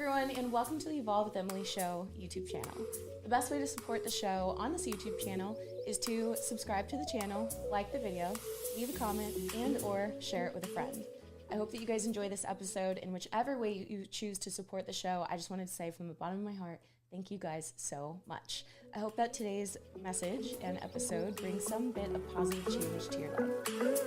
everyone, and welcome to the Evolve with Emily show YouTube channel. The best way to support the show on this YouTube channel is to subscribe to the channel, like the video, leave a comment, and or share it with a friend. I hope that you guys enjoy this episode, and whichever way you choose to support the show, I just wanted to say from the bottom of my heart, thank you guys so much. I hope that today's message and episode brings some bit of positive change to your life.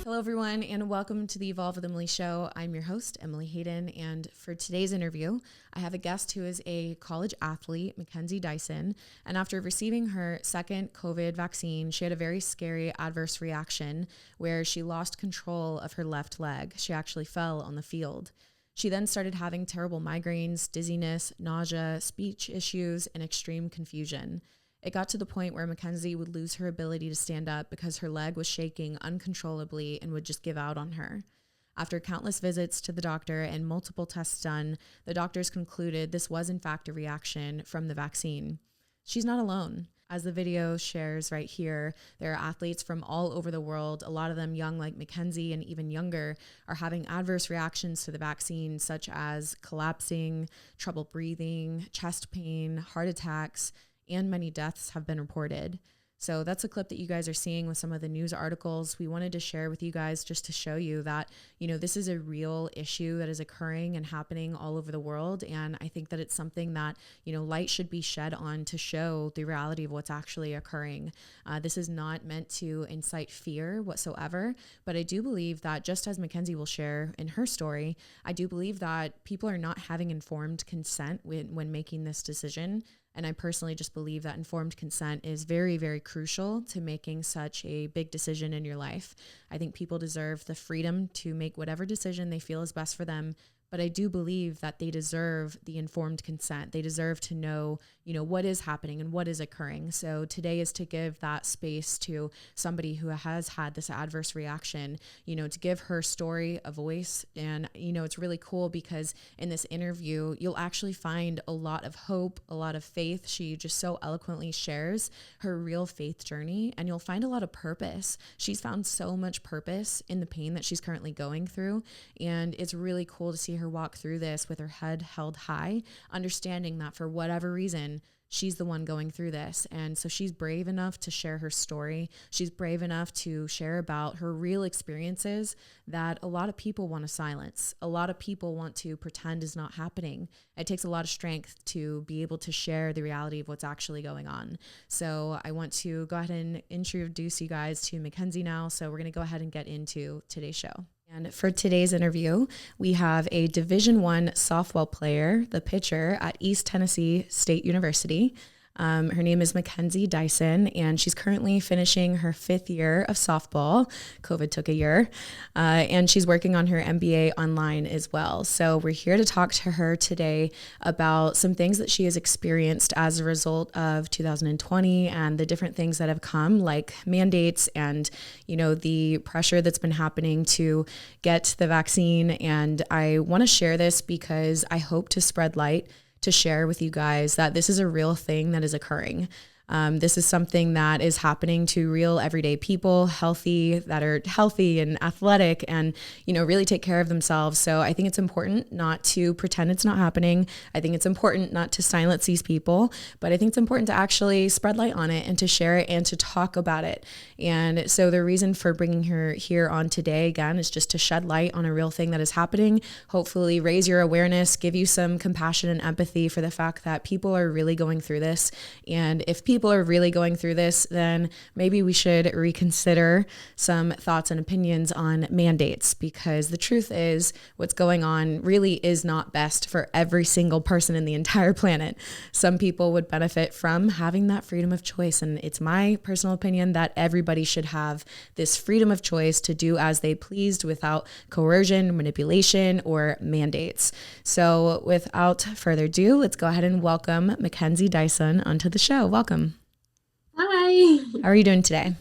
Hello, everyone, and welcome to the Evolve with Emily show. I'm your host, Emily Hayden, and for today's interview, I have a guest who is a college athlete, MacKenzie Dyson, and after receiving her second COVID vaccine, she had a very scary adverse reaction where she lost control of her left leg. She actually fell on the field. She then started having terrible migraines, dizziness, nausea, speech issues, and extreme confusion. It got to the point where MacKenzie would lose her ability to stand up because her leg was shaking uncontrollably and would just give out on her. After countless visits to the doctor and multiple tests done, the doctors concluded this was in fact a reaction from the vaccine. She's not alone. As the video shares right here, there are athletes from all over the world, a lot of them young like MacKenzie and even younger, are having adverse reactions to the vaccine such as collapsing, trouble breathing, chest pain, heart attacks, and many deaths have been reported. So that's a clip that you guys are seeing with some of the news articles. We wanted to share with you guys just to show you that, this is a real issue that is occurring and happening all over the world. And I think that it's something that, light should be shed on to show the reality of what's actually occurring. This is not meant to incite fear whatsoever, but I do believe that just as MacKenzie will share in her story, I do believe that people are not having informed consent when making this decision. And I personally just believe that informed consent is very, very crucial to making such a big decision in your life. I think people deserve the freedom to make whatever decision they feel is best for them. But I do believe that they deserve the informed consent. They deserve to know, what is happening and what is occurring. So today is to give that space to somebody who has had this adverse reaction, to give her story a voice. And, it's really cool because in this interview, you'll actually find a lot of hope, a lot of faith. She just so eloquently shares her real faith journey, and you'll find a lot of purpose. She's found so much purpose in the pain that she's currently going through. And it's really cool to see her walk through this with her head held high, understanding that for whatever reason, she's the one going through this. And so she's brave enough to share her story. She's brave enough to share about her real experiences that a lot of people want to silence. A lot of people want to pretend is not happening. It takes a lot of strength to be able to share the reality of what's actually going on. So I want to go ahead and introduce you guys to MacKenzie now. So we're going to go ahead and get into today's show. And for today's interview, we have a Division I softball player, the pitcher at East Tennessee State University. Her name is MacKenzie Dyson, and she's currently finishing her 5th year of softball. COVID took a year, and she's working on her MBA online as well. So we're here to talk to her today about some things that she has experienced as a result of 2020 and the different things that have come, like mandates and, the pressure that's been happening to get the vaccine. And I want to share this because I hope to spread light to share with you guys that this is a real thing that is occurring. This is something that is happening to real everyday people, that are healthy and athletic and, really take care of themselves. So I think it's important not to pretend it's not happening. I think it's important not to silence these people, but I think it's important to actually spread light on it and to share it and to talk about it. And so the reason for bringing her here on today, again, is just to shed light on a real thing that is happening, hopefully raise your awareness, give you some compassion and empathy for the fact that people are really going through this. And if people are really going through this, then maybe we should reconsider some thoughts and opinions on mandates, because the truth is what's going on really is not best for every single person in the entire planet. Some people would benefit from having that freedom of choice, and it's my personal opinion that everybody should have this freedom of choice to do as they pleased without coercion, manipulation, or mandates. So without further ado, let's go ahead and welcome MacKenzie Dyson onto the show. Welcome. Hi. How are you doing today?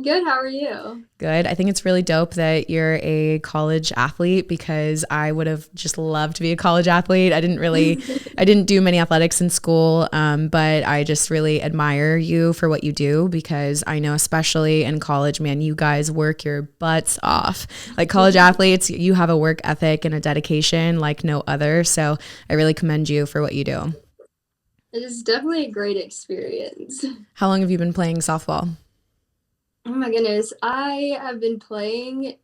Good, how are you? Good. I think it's really dope that you're a college athlete because I would have just loved to be a college athlete. I didn't do many athletics in school, but I just really admire you for what you do because I know, especially in college, man, you guys work your butts off. Like college athletes, you have a work ethic and a dedication like no other. So I really commend you for what you do. It is definitely a great experience. How long have you been playing softball? Oh my goodness, I have been playing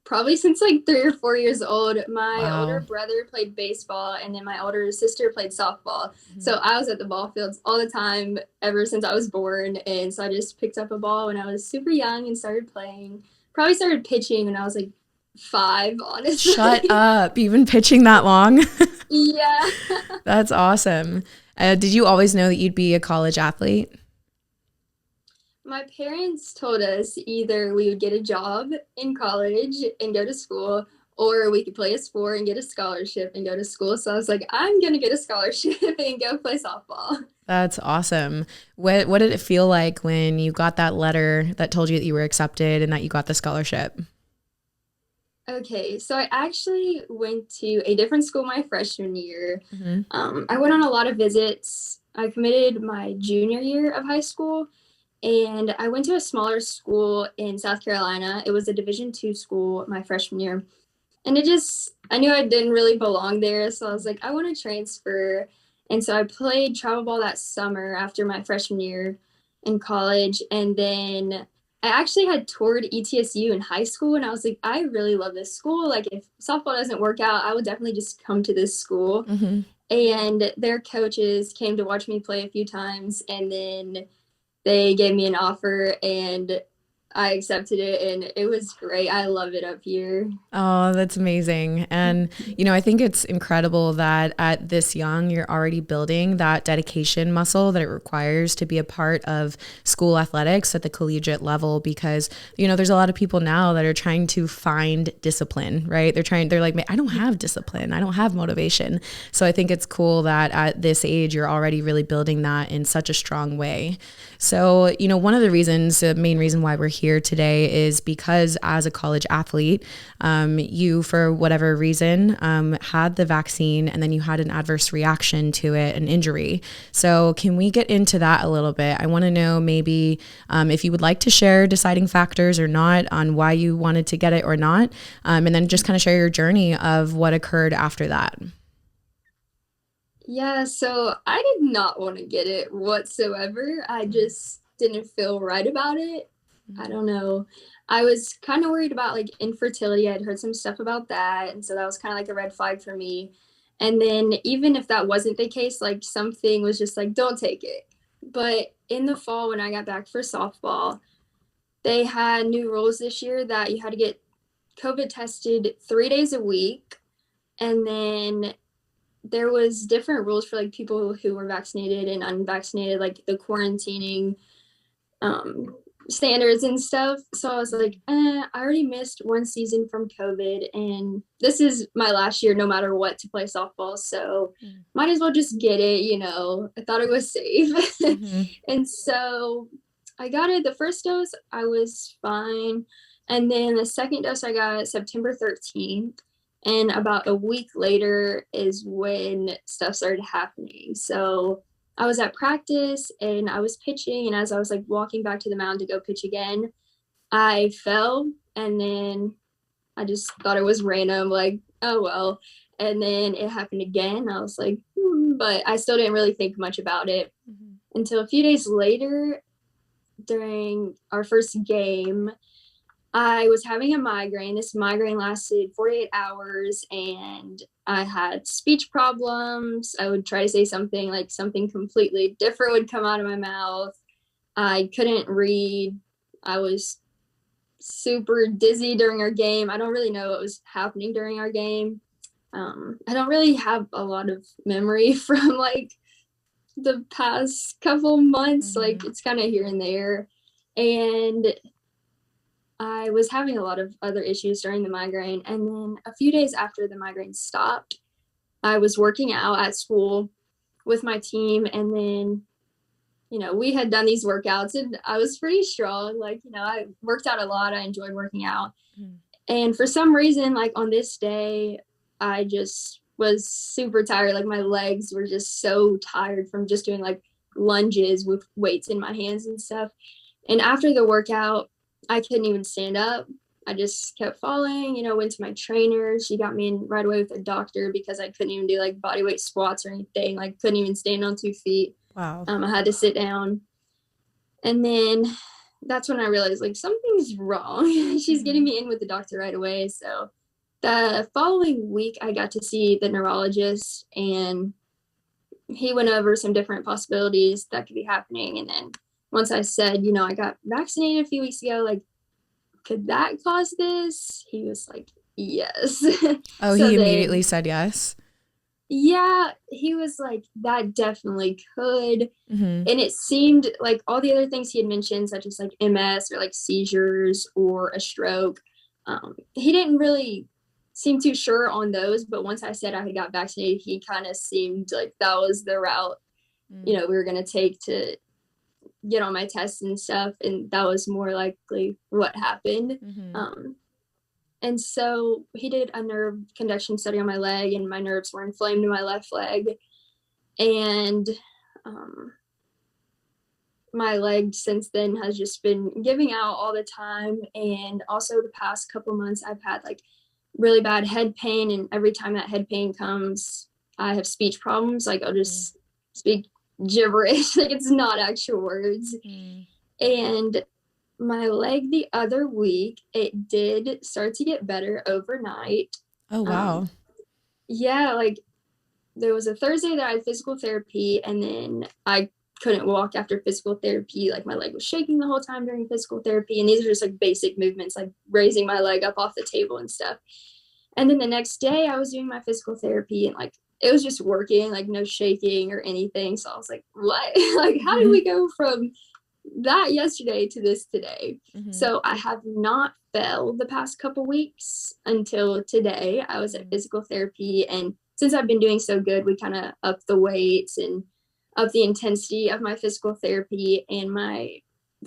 probably since like 3 or 4 years old. My older Wow. brother played baseball, and then my older sister played softball. So I was at the ball fields all the time ever since I was born. And so I just picked up a ball when I was super young and started playing. Probably started pitching when I was like 5, Shut honestly. up. You've been pitching that long? Yeah. That's awesome. Did you always know that you'd be a college athlete? My parents told us either we would get a job in college and go to school, or we could play a sport and get a scholarship and go to school. So I was like, I'm going to get a scholarship and go play softball. That's awesome. What did it feel like when you got that letter that told you that you were accepted and that you got the scholarship? Okay, so I actually went to a different school my freshman year. Hmm. I went on a lot of visits. I committed my junior year of high school, and I went to a smaller school in South Carolina. It was a Division II school my freshman year. And I knew I didn't really belong there. So I was like, I want to transfer. And so I played travel ball that summer after my freshman year in college. And then I actually had toured ETSU in high school. And I was like, I really love this school. Like, if softball doesn't work out, I would definitely just come to this school. Hmm. And their coaches came to watch me play a few times. And then they gave me an offer, and I accepted it. And it was great. I love it up here. Oh, that's amazing. And, I think it's incredible that at this young, you're already building that dedication muscle that it requires to be a part of school athletics at the collegiate level because, there's a lot of people now that are trying to find discipline, right? They're like, I don't have discipline. I don't have motivation. So I think it's cool that at this age, you're already really building that in such a strong way. So, one of the main reason why we're here today is because as a college athlete, you, for whatever reason, had the vaccine and then you had an adverse reaction to it, an injury. So, can we get into that a little bit? I want to know maybe if you would like to share deciding factors or not on why you wanted to get it or not, and then just kind of share your journey of what occurred after that. Yeah, so I did not want to get it whatsoever. I just didn't feel right about it. I don't know. I was kind of worried about like infertility. I'd heard some stuff about that. And so that was kind of like a red flag for me. And then even if that wasn't the case, like something was just like, don't take it. But in the fall, when I got back for softball, they had new rules this year that you had to get COVID tested 3 days a week. And then there was different rules for like people who were vaccinated and unvaccinated, like the quarantining um, standards and stuff. So I was like, I already missed one season from COVID, and this is my last year, no matter what, to play softball. So might as well just get it. I thought it was safe, Mm-hmm. and so I got it. The first dose, I was fine, and then the second dose I got September 13th. And about a week later is when stuff started happening. So I was at practice and I was pitching, and as I was like walking back to the mound to go pitch again, I fell, and then I just thought it was random, like, oh well. And then it happened again. I was like, but I still didn't really think much about it Mm-hmm. until a few days later during our first game. I was having a migraine. This migraine lasted 48 hours, and I had speech problems. I would try to say something, like something completely different would come out of my mouth. I couldn't read. I was super dizzy during our game. I don't really know what was happening during our game. I don't really have a lot of memory from like the past couple months. Like, Mm-hmm. it's kind of here and there. And I was having a lot of other issues during the migraine. And then a few days after the migraine stopped, I was working out at school with my team. And then we had done these workouts and I was pretty strong. Like, I worked out a lot. I enjoyed working out. Mm-hmm. And for some reason, like on this day, I just was super tired. Like my legs were just so tired from just doing like lunges with weights in my hands and stuff. And after the workout, I couldn't even stand up. I just kept falling, went to my trainer. She got me in right away with a doctor because I couldn't even do like body weight squats or anything. Like couldn't even stand on 2 feet. Wow. I had to sit down. And then that's when I realized like something's wrong. She's getting me in with the doctor right away. So the following week I got to see the neurologist and he went over some different possibilities that could be happening. And then once I said, I got vaccinated a few weeks ago, like, could that cause this? He was like, yes. Oh, so he immediately said yes? Yeah, he was like, that definitely could. Mm-hmm. And it seemed like all the other things he had mentioned, such as like MS or like seizures or a stroke, he didn't really seem too sure on those. But once I said I had got vaccinated, he kind of seemed like that was the route, we were going to take to get on my tests and stuff. And that was more likely what happened. Mm-hmm. And so he did a nerve conduction study on my leg and my nerves were inflamed in my left leg. And my leg since then has just been giving out all the time. And also the past couple months, I've had like really bad head pain. And every time that head pain comes, I have speech problems. Like I'll just speak gibberish, like it's not actual words. And my leg the other week, it did start to get better overnight. Oh, wow. Yeah, like there was a Thursday that I had physical therapy and then I couldn't walk after physical therapy. Like my leg was shaking the whole time during physical therapy. And these are just like basic movements, like raising my leg up off the table and stuff. And then the next day I was doing my physical therapy and like it was just working, like no shaking or anything. So I was like, what? Like, how did we go from that yesterday to this today? Mm-hmm. So I have not fell the past couple weeks until today. I was at physical therapy. And since I've been doing so good, we kind of upped the weights and upped the intensity of my physical therapy. And my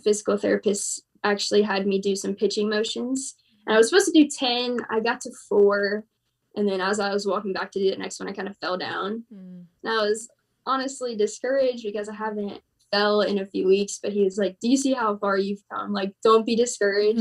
physical therapist actually had me do some pitching motions. And I was supposed to do 10. I got to 4. And then as I was walking back to do the next one, I kind of fell down. And I was honestly discouraged because I haven't fell in a few weeks. But he was like, do you see how far you've come? Like, don't be discouraged.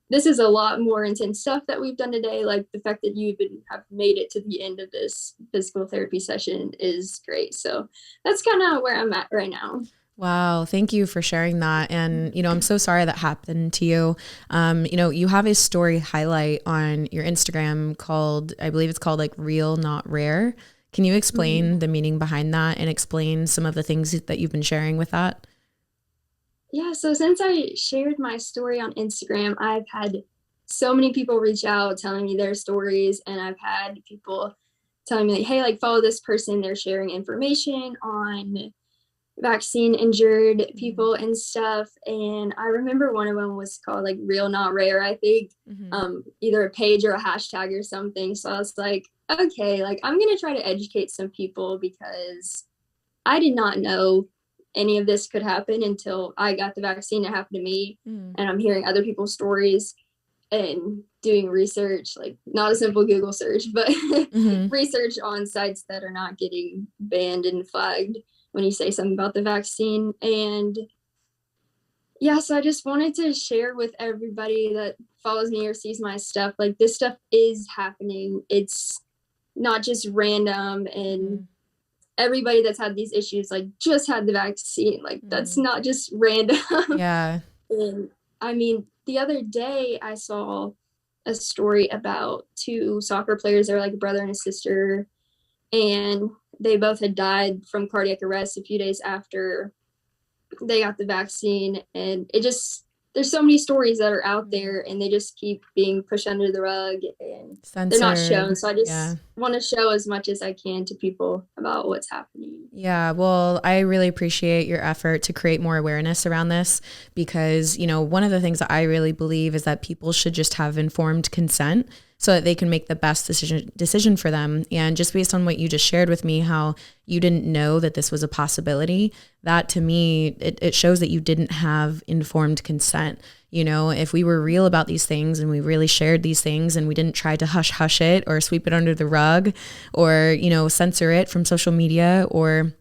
This is a lot more intense stuff that we've done today. Like the fact that you even have made it to the end of this physical therapy session is great. So that's kind of where I'm at right now. Wow. Thank you for sharing that. And, I'm so sorry that happened to you. You have a story highlight on your Instagram I believe it's called like Real, Not Rare. Can you explain the meaning behind that and explain some of the things that you've been sharing with that? Yeah. So since I shared my story on Instagram, I've had so many people reach out telling me their stories. And I've had people telling me like, hey, like follow this person. They're sharing information on vaccine injured people and stuff. And I remember one of them was called like Real Not Rare, I think, either a page or a hashtag or something. So I was like, okay, like I'm going to try to educate some people because I did not know any of this could happen until I got the vaccine. It happened to me. And I'm hearing other people's stories and doing research, like not a simple Google search, but research on sites that are not getting banned and flagged when you say something about the vaccine. And yeah, so I just wanted to share with everybody that follows me or sees my stuff, like this stuff is happening. It's not just random. And everybody that's had these issues, like just had the vaccine, like that's not just random. Yeah. And I mean, the other day I saw a story about 2 soccer players. They were like a brother and a sister, and they both had died from cardiac arrest a few days after they got the vaccine. And it just, there's so many stories that are out there and they just keep being pushed under the rug and censored. They're not shown. So I just want to show as much as I can to people about what's happening. Yeah. Well, I really appreciate your effort to create more awareness around this because, one of the things that I really believe is that people should just have informed consent. so that they can make the best decision for them. And just based on what you just shared with me, how you didn't know that this was a possibility, that to me, it shows that you didn't have informed consent. You know, if we were real about these things and we really shared these things and we didn't try to hush it or sweep it under the rug or, you know, censor it from social media or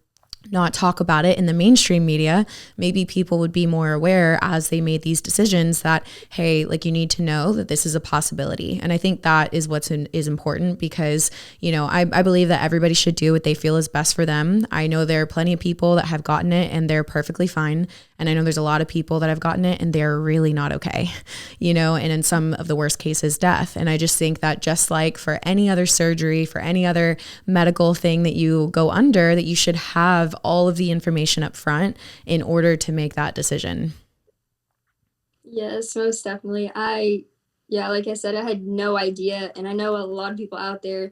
not talk about it in the mainstream media, maybe people would be more aware as they made these decisions that, hey, like, you need to know that this is a possibility. And I think that is is important because, you know, I believe that everybody should do what they feel is best for them. I know there are plenty of people that have gotten it and they're perfectly fine. And I know there's a lot of people that have gotten it and they're really not okay, you know, and in some of the worst cases, death. And I just think that just like for any other surgery, for any other medical thing that you go under, that you should have all of the information up front in order to make that decision. Yes, most definitely. Yeah, like I said, I had no idea. And I know a lot of people out there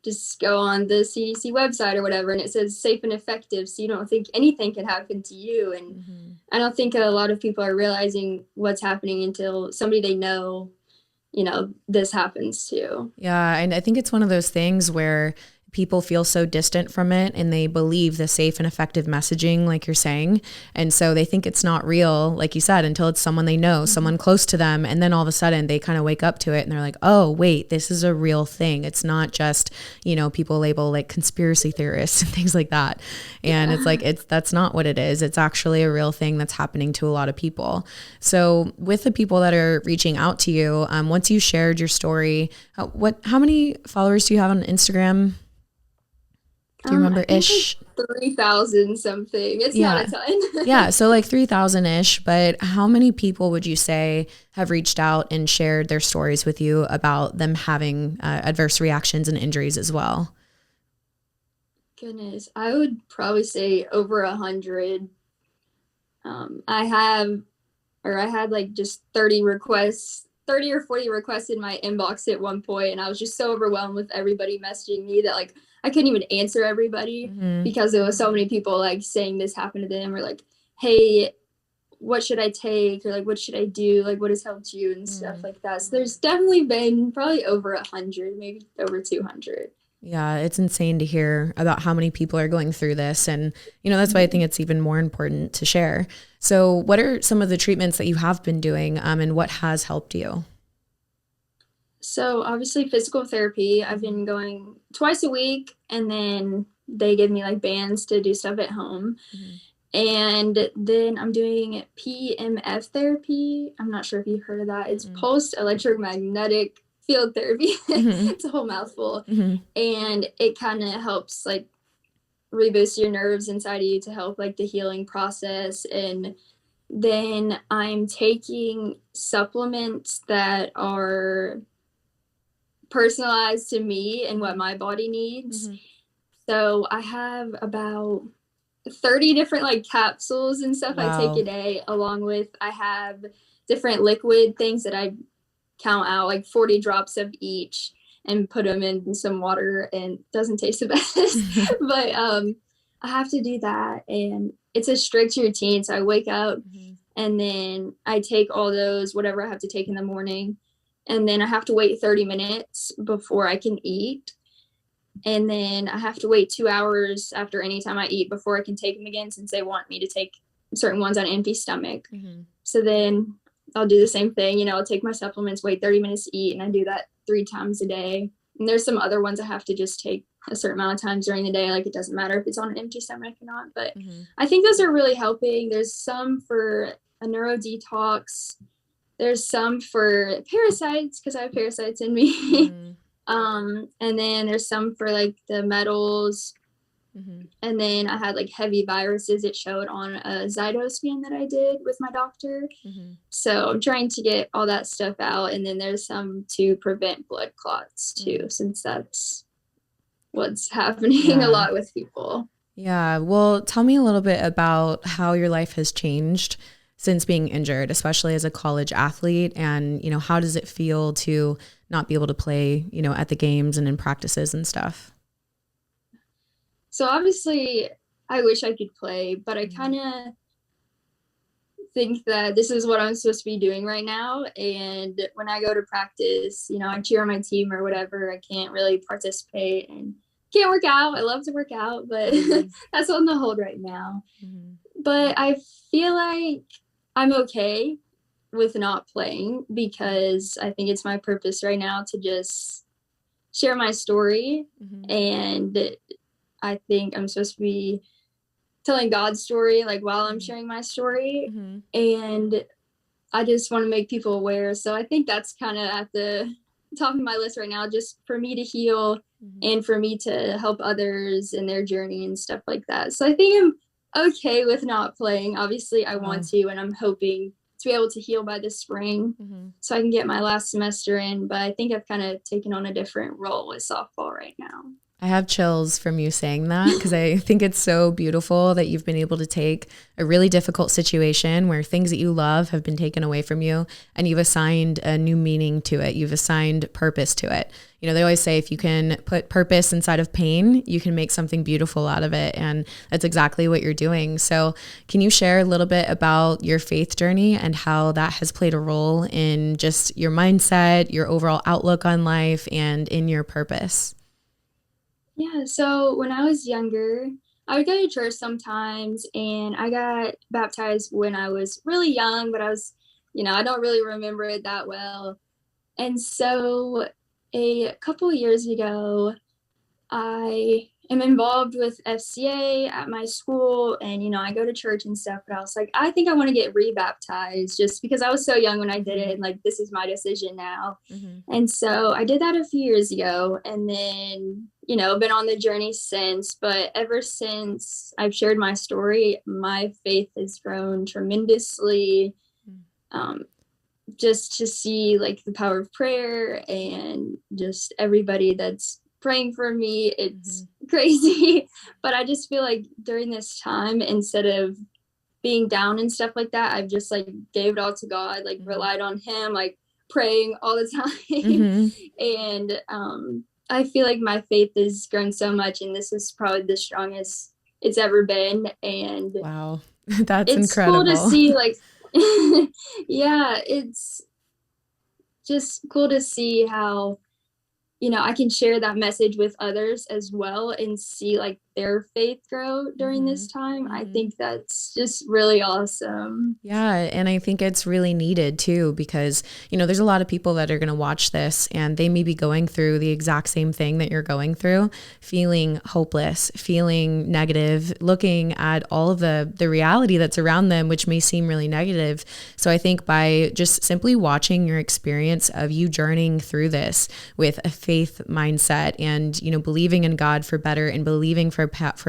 just go on the CDC website or whatever, and it says safe and effective. So you don't think anything could happen to you. And I don't think a lot of people are realizing what's happening until somebody they know, you know, this happens to. Yeah. And I think it's one of those things where people feel so distant from it and they believe the safe and effective messaging, like you're saying. And so they think it's not real, like you said, until it's someone they know, someone close to them. And then all of a sudden they kind of wake up to it and they're like, oh, wait, this is a real thing. It's not just, you know, people label like conspiracy theorists and things like that. And it's like, that's not what it is. It's actually a real thing that's happening to a lot of people. So with the people that are reaching out to you, once you shared your story, how many followers do you have on Instagram? Do you remember ish? Like 3,000 something. It's not a ton. Yeah. So like 3,000 ish, but how many people would you say have reached out and shared their stories with you about them having adverse reactions and injuries as well? Goodness, I would probably say over 100. I had like just 30 or 40 requests in my inbox at one point, and I was just so overwhelmed with everybody messaging me that like I couldn't even answer everybody because there was so many people like saying this happened to them or like, hey, what should I take, or like what should I do, like what has helped you and stuff like that. So there's definitely been probably over 100, maybe over 200. Yeah, it's insane to hear about how many people are going through this. And, you know, that's why I think it's even more important to share. So what are some of the treatments that you have been doing and what has helped you? So obviously physical therapy, I've been going twice a week, and then they give me like bands to do stuff at home. And then I'm doing PMF therapy. I'm not sure if you've heard of that. It's pulsed electromagnetic field therapy. It's a whole mouthful. And it kind of helps like reboost your nerves inside of you to help like the healing process. And then I'm taking supplements that are personalized to me and what my body needs. So I have about 30 different like capsules and stuff I take a day, along with I have different liquid things that I count out, like 40 drops of each, and put them in some water, and it doesn't taste the best. But I have to do that, and it's a strict routine. So I wake up and then I take all those, whatever I have to take in the morning, and then I have to wait 30 minutes before I can eat. And then I have to wait 2 hours after any time I eat before I can take them again, since they want me to take certain ones on an empty stomach. So then I'll do the same thing. You know, I'll take my supplements, wait 30 minutes to eat, and I do that 3 times a day. And there's some other ones I have to just take a certain amount of times during the day. Like, it doesn't matter if it's on an empty stomach or not. But I think those are really helping. There's some for a neuro detox. There's some for parasites, because I have parasites in me. And then there's some for like the metals. And then I had like heavy viruses. It showed on a Zyto scan that I did with my doctor. So I'm trying to get all that stuff out. And then there's some to prevent blood clots too, since that's what's happening a lot with people. Yeah. Well, tell me a little bit about how your life has changed since being injured, especially as a college athlete. And, you know, how does it feel to not be able to play, you know, at the games and in practices and stuff? So obviously I wish I could play, but I kind of think that this is what I'm supposed to be doing right now. And when I go to practice, you know, I cheer on my team or whatever, I can't really participate and can't work out. I love to work out, but that's on the hold right now. But I feel like I'm okay with not playing because I think it's my purpose right now to just share my story. And I think I'm supposed to be telling God's story, like, while I'm sharing my story. And I just want to make people aware. So I think that's kind of at the top of my list right now, just for me to heal and for me to help others in their journey and stuff like that. So I think I'm okay with not playing. Obviously, I want to, and I'm hoping to be able to heal by this spring so I can get my last semester in. But I think I've kind of taken on a different role with softball right now. I have chills from you saying that because I think it's so beautiful that you've been able to take a really difficult situation where things that you love have been taken away from you and you've assigned a new meaning to it. You've assigned purpose to it. You know, they always say if you can put purpose inside of pain, you can make something beautiful out of it. And that's exactly what you're doing. So can you share a little bit about your faith journey and how that has played a role in just your mindset, your overall outlook on life, and in your purpose? Yeah, so when I was younger, I would go to church sometimes, and I got baptized when I was really young, but I was, you know, I don't really remember it that well. And so a couple years ago, I am involved with FCA at my school, and, you know, I go to church and stuff, but I was like, I think I want to get rebaptized just because I was so young when I did it, and like, this is my decision now. And so I did that a few years ago, and then, you know, been on the journey since. But ever since I've shared my story, my faith has grown tremendously. Just to see like the power of prayer and just everybody that's praying for me, it's crazy. But I just feel like during this time, instead of being down and stuff like that, I've just like gave it all to God, like relied on him, like praying all the time. And I feel like my faith has grown so much, and this is probably the strongest it's ever been. And wow, that's it's incredible. cool to see, like, yeah, it's just cool to see how, you know, I can share that message with others as well and see like their faith grow during this time. I think that's just really awesome. Yeah. And I think it's really needed too, because, you know, there's a lot of people that are going to watch this and they may be going through the exact same thing that you're going through, feeling hopeless, feeling negative, looking at all of the reality that's around them, which may seem really negative. So I think by just simply watching your experience of you journeying through this with a faith mindset and, you know, believing in God for better and believing for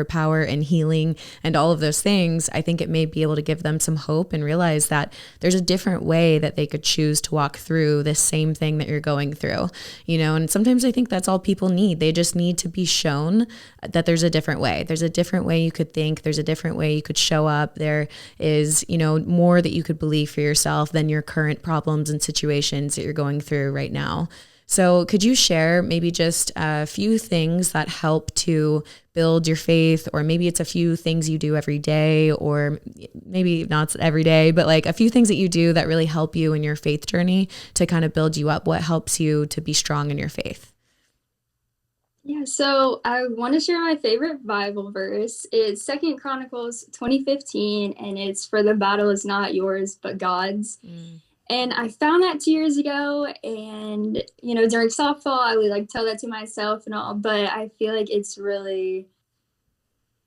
power and healing and all of those things, I think it may be able to give them some hope and realize that there's a different way that they could choose to walk through this same thing that you're going through, you know. And sometimes I think that's all people need. They just need to be shown that there's a different way. There's a different way you could think. There's a different way you could show up. There is, you know, more that you could believe for yourself than your current problems and situations that you're going through right now. So could you share maybe just a few things that help to build your faith, or maybe it's a few things you do every day, or maybe not every day, but like a few things that you do that really help you in your faith journey to kind of build you up? What helps you to be strong in your faith? Yeah, so I want to share my favorite Bible verse. It's 2 Chronicles 20:15, and it's, "For the battle is not yours, but God's." And I found that 2 years ago, and, you know, during softball, I would like tell that to myself and all, but I feel like it's really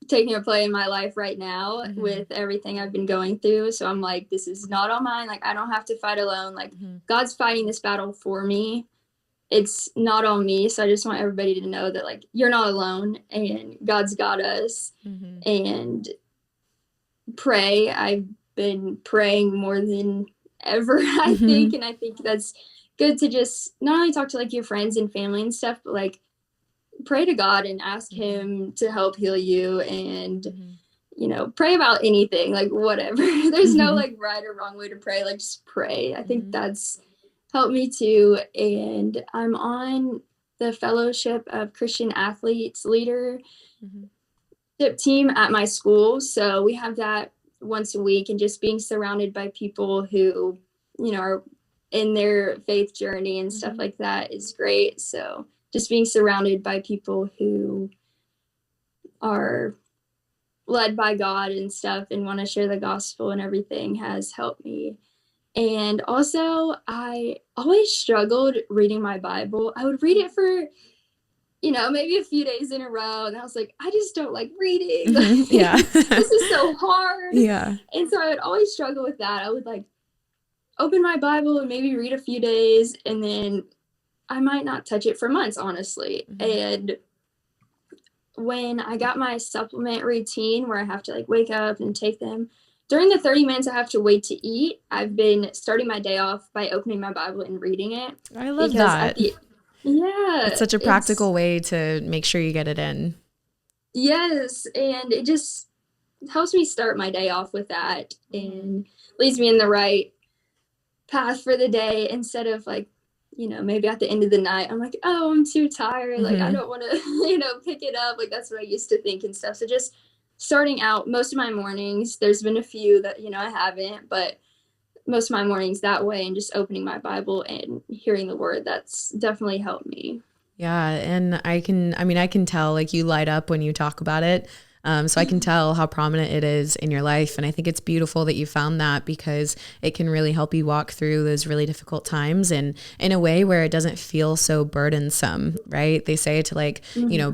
taking a play in my life right now with everything I've been going through. So I'm like, this is not all mine. Like, I don't have to fight alone. Like, God's fighting this battle for me. It's not on me. So I just want everybody to know that, like, you're not alone and God's got us. And pray. I've been praying more than ever, I think. And I think that's good to just not only talk to like your friends and family and stuff, but like pray to God and ask him to help heal you, and you know, pray about anything, like whatever. There's no like right or wrong way to pray, like just pray. I think that's helped me too. And I'm on the Fellowship of Christian Athletes leadership team at my school, so we have that once a week, and just being surrounded by people who, are in their faith journey and stuff like that is great. So just being surrounded by people who are led by God and stuff and want to share the gospel and everything has helped me. And also, I always struggled reading my Bible. I would read it for, maybe a few days in a row. And I was like, I just don't like reading. Yeah. This is so hard. Yeah. And so I would always struggle with that. I would like open my Bible and maybe read a few days, and then I might not touch it for months, honestly. And when I got my supplement routine where I have to like wake up and take them, during the 30 minutes I have to wait to eat, I've been starting my day off by opening my Bible and reading it. I love that. Yeah. It's such a practical way to make sure you get it in. Yes. And it just helps me start my day off with that and leads me in the right path for the day, instead of like, maybe at the end of the night, I'm like, oh, I'm too tired. Like, I don't want to, pick it up. Like, that's what I used to think and stuff. So just starting out most of my mornings, there's been a few that, I haven't, but most of my mornings that way, and just opening my Bible and hearing the word, that's definitely helped me. Yeah. And I can tell like you light up when you talk about it. So I can tell how prominent it is in your life. And I think it's beautiful that you found that, because it can really help you walk through those really difficult times, and in a way where it doesn't feel so burdensome, right? They say to like,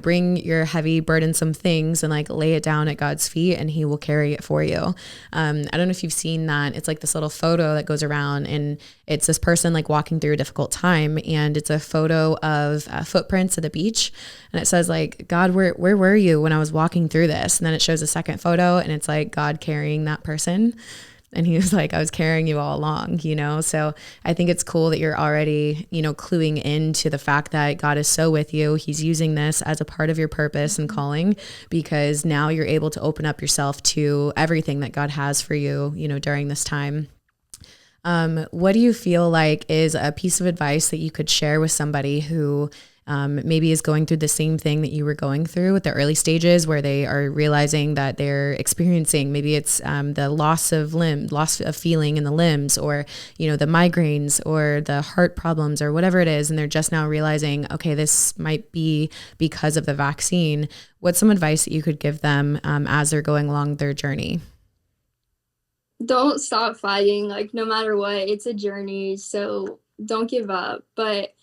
bring your heavy, burdensome things and like lay it down at God's feet, and he will carry it for you. I don't know if you've seen that. It's like this little photo that goes around, and it's this person like walking through a difficult time, and it's a photo of footprints at the beach. And it says like, God, where were you when I was walking through this? And then it shows a second photo, and it's like God carrying that person. And he was like, I was carrying you all along, So I think it's cool that you're already, cluing into the fact that God is so with you. He's using this as a part of your purpose and calling, because now you're able to open up yourself to everything that God has for you, during this time. What do you feel like is a piece of advice that you could share with somebody who maybe is going through the same thing that you were going through at the early stages, where they are realizing that they're experiencing, maybe it's the loss of feeling in the limbs, or, the migraines or the heart problems or whatever it is. And they're just now realizing, okay, this might be because of the vaccine. What's some advice that you could give them as they're going along their journey? Don't stop fighting. Like, no matter what, it's a journey. So don't give up. But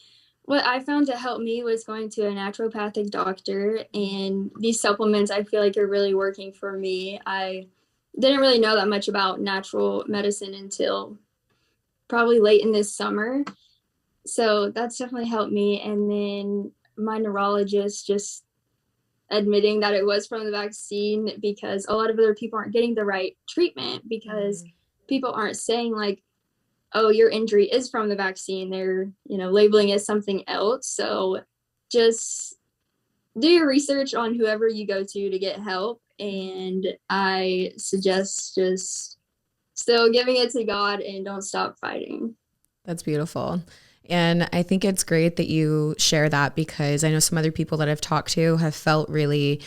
what I found to help me was going to a naturopathic doctor, and these supplements I feel like are really working for me. I didn't really know that much about natural medicine until probably late in this summer. So that's definitely helped me. And then my neurologist just admitting that it was from the vaccine, because a lot of other people aren't getting the right treatment, because people aren't saying like, oh, your injury is from the vaccine. They're, labeling it something else. So just do your research on whoever you go to get help. And I suggest just still giving it to God and don't stop fighting. That's beautiful. And I think it's great that you share that, because I know some other people that I've talked to have felt really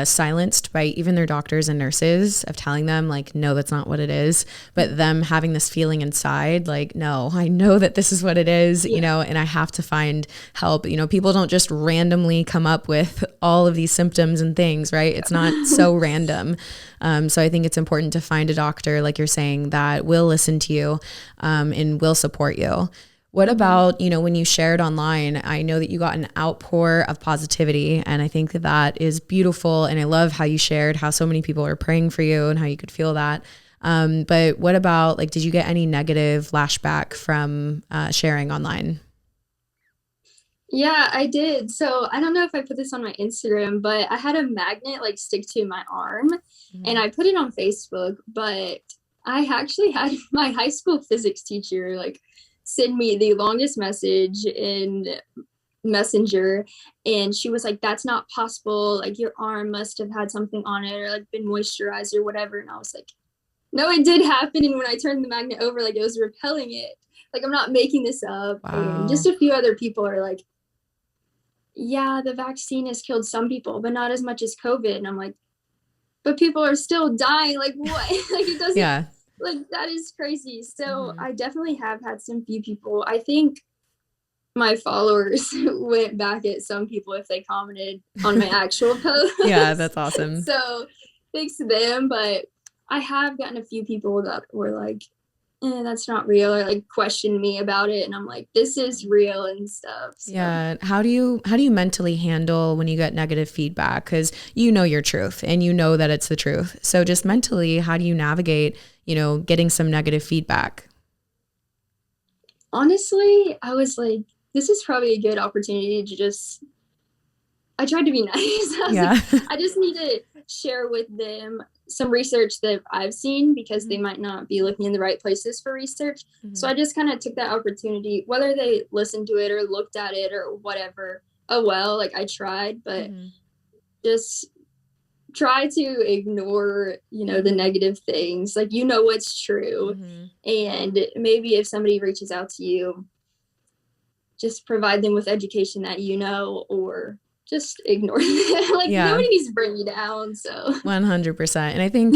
silenced by even their doctors and nurses of telling them like, no, that's not what it is. But them having this feeling inside, like, no, I know that this is what it is, and I have to find help. People don't just randomly come up with all of these symptoms and things, right? It's not so random. So I think it's important to find a doctor, like you're saying, that will listen to you and will support you. What about, when you shared online, I know that you got an outpour of positivity, and I think that that is beautiful. And I love how you shared how so many people are praying for you and how you could feel that. But what about, like, did you get any negative flashback from sharing online? Yeah, I did. So I don't know if I put this on my Instagram, but I had a magnet like stick to my arm, and I put it on Facebook, but I actually had my high school physics teacher like send me the longest message in Messenger, and she was like, that's not possible, like your arm must have had something on it or like been moisturized or whatever. And I was like, no, it did happen. And when I turned the magnet over, like it was repelling it. Like, I'm not making this up. Wow. And just a few other people are like, yeah, the vaccine has killed some people, but not as much as COVID. And I'm like, but people are still dying. Like, what? Like, it doesn't, Yeah. like, that is crazy. So I definitely have had some few people. I think my followers went back at some people if they commented on my actual post. Yeah, that's awesome. So thanks to them. But I have gotten a few people that were like, that's not real, or like question me about it, and I'm like, this is real and stuff. So. Yeah. How do you mentally handle when you get negative feedback? Because you know your truth and you know that it's the truth. So just mentally, how do you navigate, getting some negative feedback? Honestly, I was like, this is probably a good opportunity to just, I tried to be nice. I just need to share with them some research that I've seen, because they might not be looking in the right places for research. So I just kind of took that opportunity, whether they listened to it or looked at it or whatever. Oh, well, like, I tried, but just try to ignore, the negative things. Like, what's true. And maybe if somebody reaches out to you, just provide them with education that or just ignore them. Like, nobody needs to bring you down. So 100%. And I think,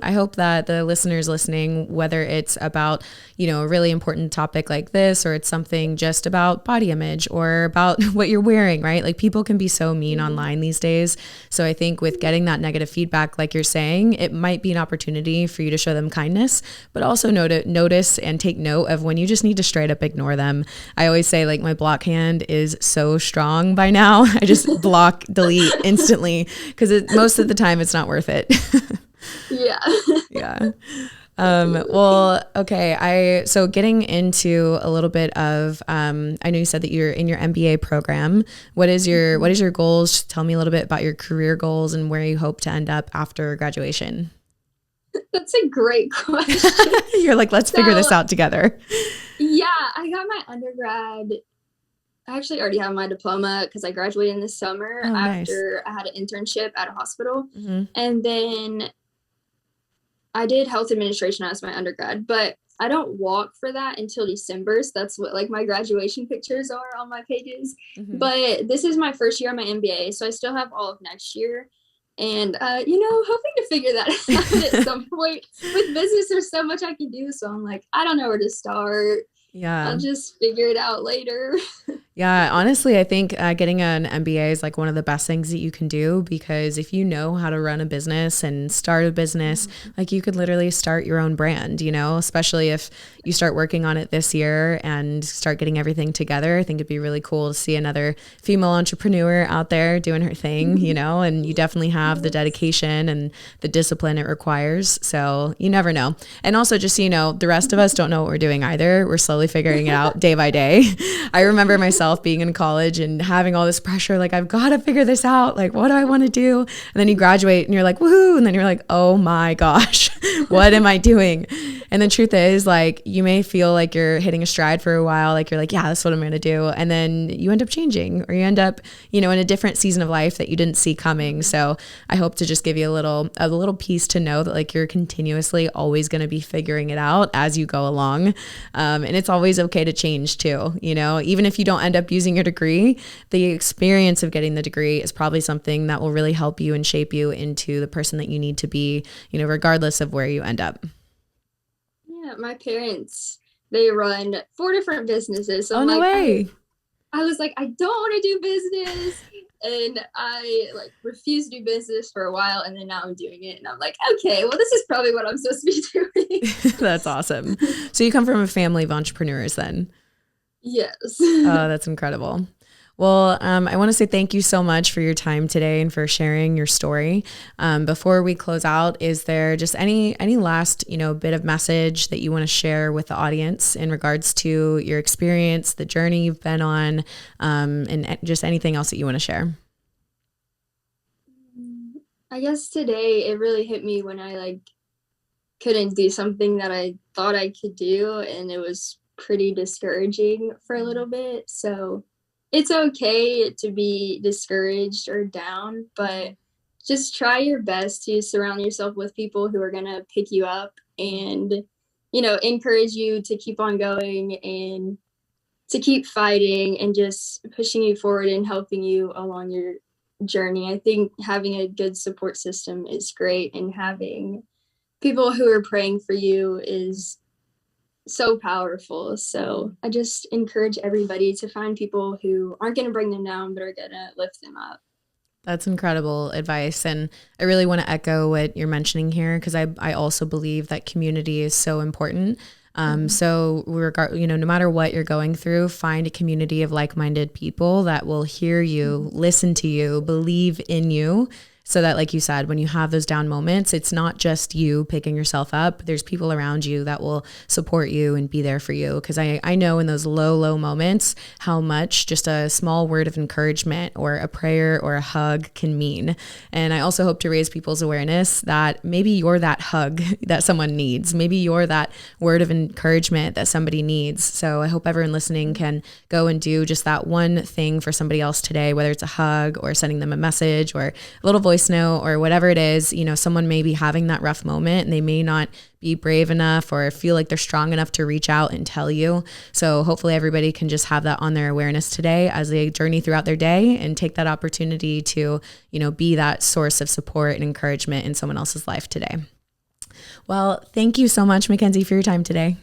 I hope that the listeners listening, whether it's about, a really important topic like this, or it's something just about body image or about what you're wearing, right? Like, people can be so mean online these days. So I think with getting that negative feedback, like you're saying, it might be an opportunity for you to show them kindness, but also notice and take note of when you just need to straight up ignore them. I always say, like, my block hand is so strong by now. I just block, delete instantly, because most of the time it's not worth it. Yeah. Well, okay. So getting into a little bit of, I know you said that you're in your MBA program. What is your goals? Tell me a little bit about your career goals and where you hope to end up after graduation. That's a great question. You're like, let's figure this out together. Yeah, I got my undergrad. I actually already have my diploma because I graduated in the summer after I had an internship at a hospital. And then I did health administration as my undergrad, but I don't walk for that until December. So that's what, like, my graduation pictures are on my pages. But this is my first year on my MBA, so I still have all of next year. And, hoping to figure that out at some point. With business, there's so much I can do. So I'm like, I don't know where to start. Yeah. I'll just figure it out later. Yeah, honestly, I think getting an MBA is like one of the best things that you can do, because if you know how to run a business and start a business, like, you could literally start your own brand, especially if you start working on it this year and start getting everything together. I think it'd be really cool to see another female entrepreneur out there doing her thing, and you definitely have the dedication and the discipline it requires. So you never know. And also, just so you know, the rest of us don't know what we're doing either. We're slowly figuring it out day by day. I remember myself being in college and having all this pressure, like, I've got to figure this out. Like, what do I want to do? And then you graduate and you're like, woohoo. And then you're like, oh my gosh, what am I doing? And the truth is, like, you may feel like you're hitting a stride for a while. Like, you're like, yeah, that's what I'm going to do. And then you end up changing, or you end up, in a different season of life that you didn't see coming. So I hope to just give you a little piece to know that, like, you're continuously always going to be figuring it out as you go along. And it's always okay to change too. Even if you don't end up using your degree, the experience of getting the degree is probably something that will really help you and shape you into the person that you need to be, regardless of where you end up. Yeah, my parents, they run 4 different businesses. So no way. I was like, I don't want to do business. And I refused to do business for a while, and then now I'm doing it. And I'm like, okay, well, this is probably what I'm supposed to be doing. That's awesome. So you come from a family of entrepreneurs then? Yes. Oh, that's incredible. Well, I want to say thank you so much for your time today and for sharing your story. Before we close out, is there just any last, bit of message that you want to share with the audience in regards to your experience, the journey you've been on, and just anything else that you want to share? I guess today it really hit me when I couldn't do something that I thought I could do, and it was pretty discouraging for a little bit. So it's okay to be discouraged or down, but just try your best to surround yourself with people who are going to pick you up and, encourage you to keep on going and to keep fighting and just pushing you forward and helping you along your journey. I think having a good support system is great, and having people who are praying for you is so powerful. So I just encourage everybody to find people who aren't going to bring them down, but are going to lift them up. That's incredible advice. And I really want to echo what you're mentioning here, because I also believe that community is so important. So no matter what you're going through, find a community of like-minded people that will hear you, listen to you, believe in you. So that, like you said, when you have those down moments, it's not just you picking yourself up. There's people around you that will support you and be there for you. Because I know in those low moments how much just a small word of encouragement or a prayer or a hug can mean. And I also hope to raise people's awareness that maybe you're that hug that someone needs. Maybe you're that word of encouragement that somebody needs. So I hope everyone listening can go and do just that one thing for somebody else today, whether it's a hug or sending them a message or a little voice note or whatever it is. Someone may be having that rough moment and they may not be brave enough or feel like they're strong enough to reach out and tell you. So hopefully everybody can just have that on their awareness today as they journey throughout their day and take that opportunity to, be that source of support and encouragement in someone else's life today. Well, thank you so much, MacKenzie, for your time today.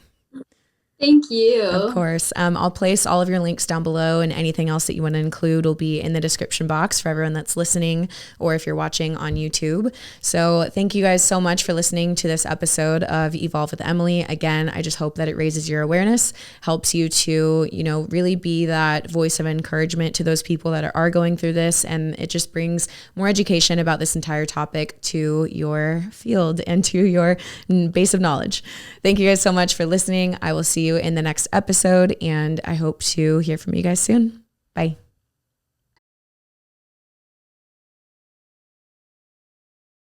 Thank you. Of course. I'll place all of your links down below, and anything else that you want to include will be in the description box for everyone that's listening or if you're watching on YouTube. So thank you guys so much for listening to this episode of Evolve with Emily. Again, I just hope that it raises your awareness, helps you to, really be that voice of encouragement to those people that are going through this. And it just brings more education about this entire topic to your field and to your base of knowledge. Thank you guys so much for listening. I will see you in the next episode, and I hope to hear from you guys soon. Bye.